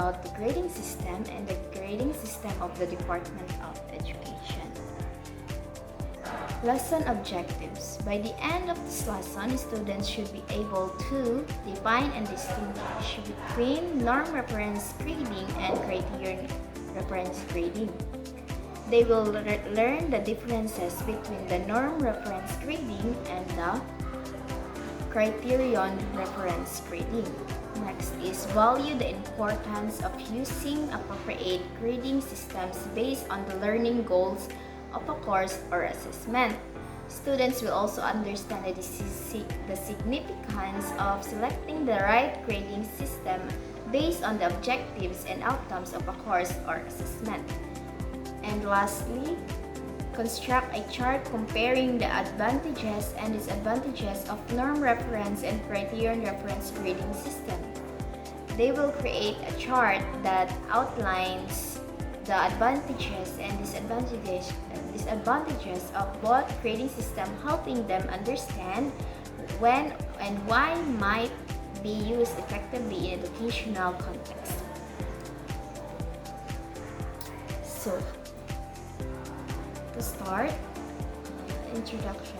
about the grading system and the grading system of the Department of Education. Lesson objectives. By the end of this lesson, students should be able to define and distinguish between norm-referenced grading and criterion-referenced grading. They will learn the differences between the norm-referenced grading and the criterion-referenced grading. Next is value the importance of using appropriate grading systems based on the learning goals of a course or assessment. Students will also understand the significance of selecting the right grading system based on the objectives and outcomes of a course or assessment. And lastly, construct a chart comparing the advantages and disadvantages of norm-referenced and criterion-referenced grading system. They will create a chart that outlines the advantages and disadvantages of both grading system, helping them understand when and why might be used effectively in educational context. So, to start, introduction.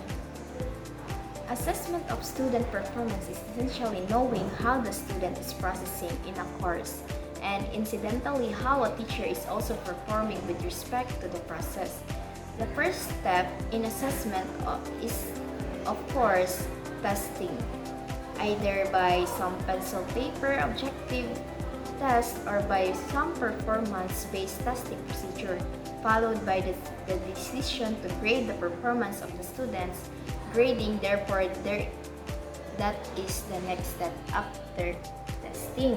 Assessment of student performance is essentially knowing how the student is processing in a course, and incidentally how a teacher is also performing with respect to the process. The first step in assessment is, of course, testing, either by some pencil paper objective test or by some performance-based testing procedure, followed by the decision to grade the performance of the students. Grading, therefore, that is the next step after testing.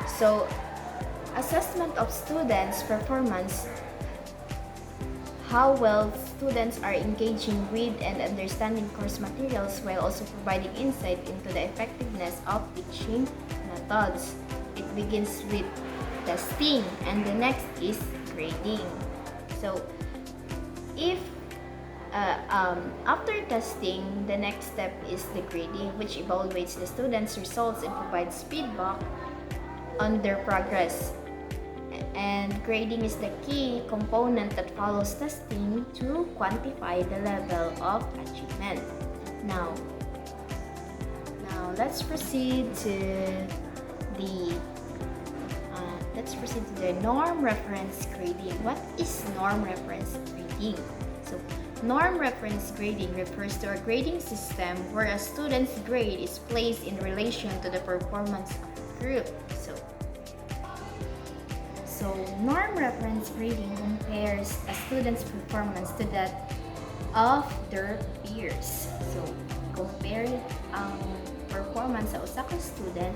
So, assessment of students' performance, how well students are engaging with and understanding course materials while also providing insight into the effectiveness of teaching methods. It begins with testing, and the next is grading. So, if after testing, the next step is the grading, which evaluates the students' results and provides feedback on their progress. And grading is the key component that follows testing to quantify the level of achievement. Now let's proceed to the norm reference grading. What is norm reference grading? So, norm reference grading refers to a grading system where a student's grade is placed in relation to the performance of the group. So norm reference grading compares a student's performance to that of their peers. So, compare ang performance sa usa ka student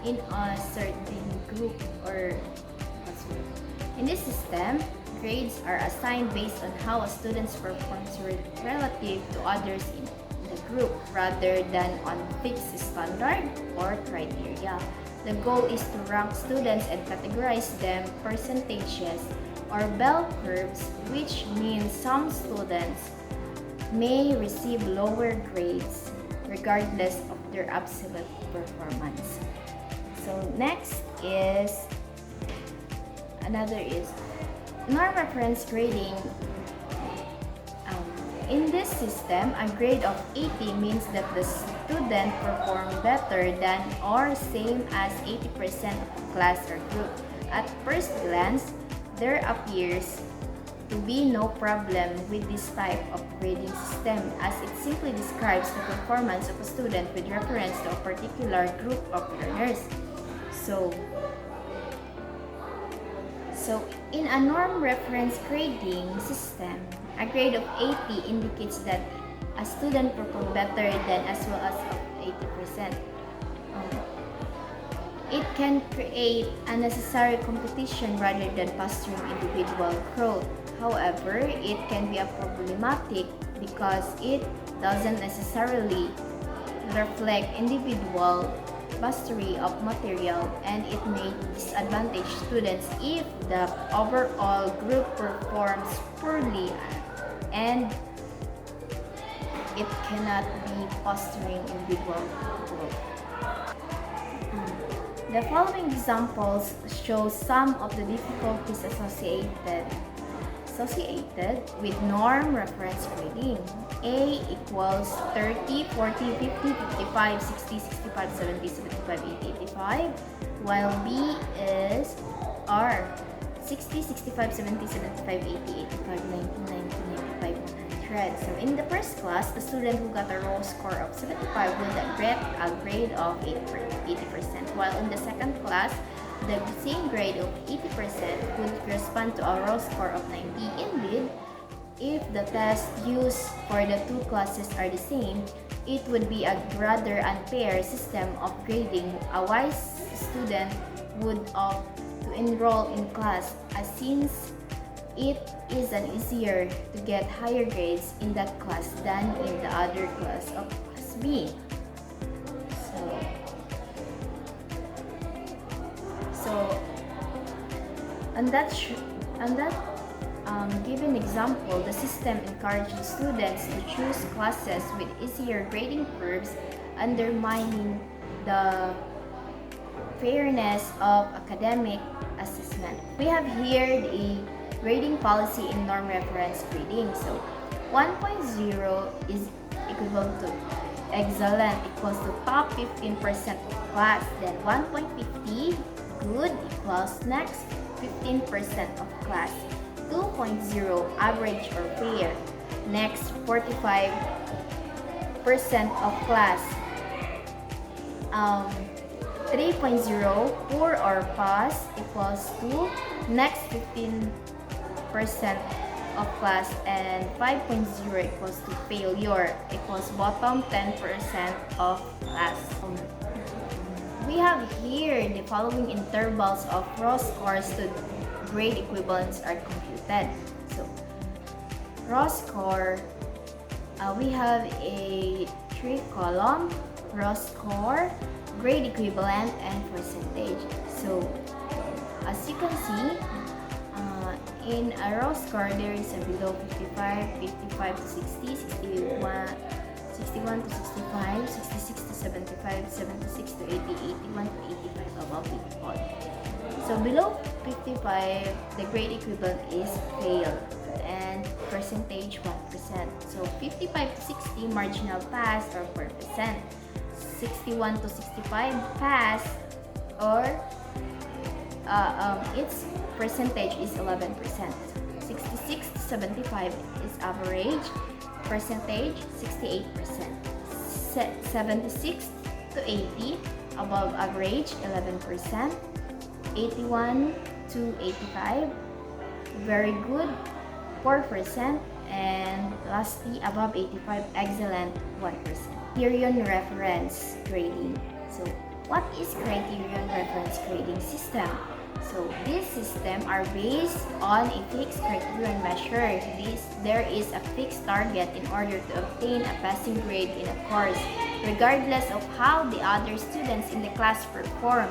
in a certain group or in this system, grades are assigned based on how a student performs relative to others in the group rather than on fixed standard or criteria. The goal is to rank students and categorize them percentages or bell curves, which means some students may receive lower grades regardless of their absolute performance. So next is norm reference grading. In this system, a grade of 80 means that the student performed better than or same as 80% of the class or group. At first glance, there appears to be no problem with this type of grading system, as it simply describes the performance of a student with reference to a particular group of learners. So in a norm reference grading system, a grade of 80 indicates that a student performed better than as well as of 80%. It can create unnecessary competition rather than fostering individual growth. However, it can be problematic because it doesn't necessarily reflect individual mastery of material, and it may disadvantage students if the overall group performs poorly, and it cannot be fostering individual growth. level. The following examples show some of the difficulties associated with norm reference grading. A equals 30, 40, 50, 55, 60, 65, 70, 75, 80, 85, while B is R 60, 65, 70, 75, 80, 85, 90, 90, 95, 100. So in the first class, the student who got a raw score of 75 will get a grade of 80%, while in the second class, the same grade of 80% would correspond to a raw score of 90. Indeed, if the tests used for the two classes are the same, it would be a rather unfair system of grading. A wise student would opt to enroll in class as since it is an easier to get higher grades in that class than in the other class of class B. So on that given example, the system encourages students to choose classes with easier grading curves, undermining the fairness of academic assessment. We have here the grading policy in norm reference grading. So 1.0 is equivalent to excellent equals to top 15% of class. Then 1.50 good equals next 15% of class. 2.0 average or fair, next 45% of class. 3.0 poor or pass equals to next 15% of class, and 5.0 equals to failure equals bottom 10% of class. We have here the following intervals of raw scores to grade equivalents are computed. So, raw score, we have a 3-column raw score, grade equivalent, and percentage. So, as you can see, in a raw score, there is a below 55, 55 to 60, 61 to 65, 66 to 75, 76 to 80, 81 to 85, above 84. So below 55, the grade equivalent is fail, and percentage 1%. So 55 to 60, marginal pass or 4%. 61 to 65, pass, or its percentage is 11%. 66 to 75 is average, percentage 68%. 76 to 80, above average, 11%. 81 to 85, very good, 4%. And lastly, above 85, excellent, 1%. Criterion-Referenced grading. So, what is Criterion-Referenced grading system? So, this system are based on a fixed criterion measure. There is a fixed target in order to obtain a passing grade in a course, regardless of how the other students in the class perform.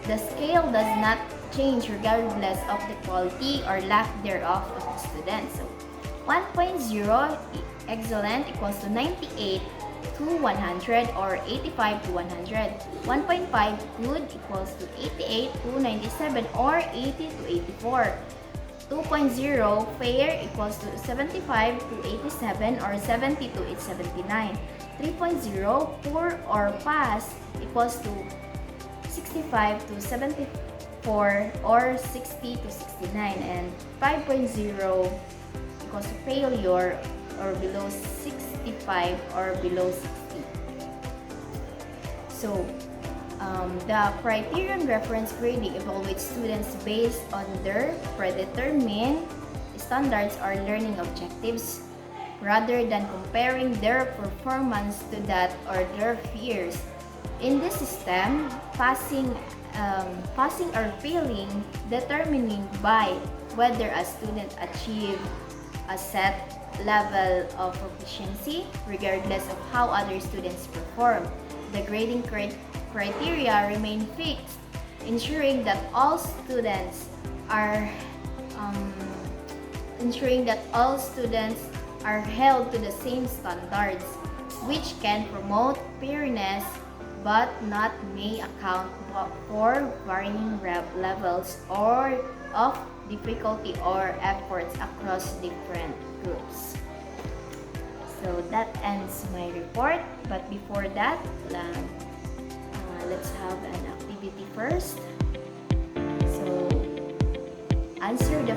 The scale does not change regardless of the quality or lack thereof of the students. So, 1.0 excellent equals to 98 to 100 or 85 to 100. 1.5 good equals to 88 to 97 or 80 to 84. 2.0 fair equals to 75 to 87 or 70 to 79. 3.0 poor or pass equals to 65 to 74 or 60 to 69, and 5.0 equals to failure or below 65 or below 60. So, the Criterion-Referenced grading evaluates students based on their predetermined standards or learning objectives rather than comparing their performance to that or their peers. In this system, passing or failing determining by whether a student achieve a set level of proficiency regardless of how other students perform. The grading criteria remain fixed, ensuring that all students are held to the same standards, which can promote fairness, but not may account for varying levels or of difficulty or efforts across different groups. So that ends my report, but before that, let's have an activity first. So answer the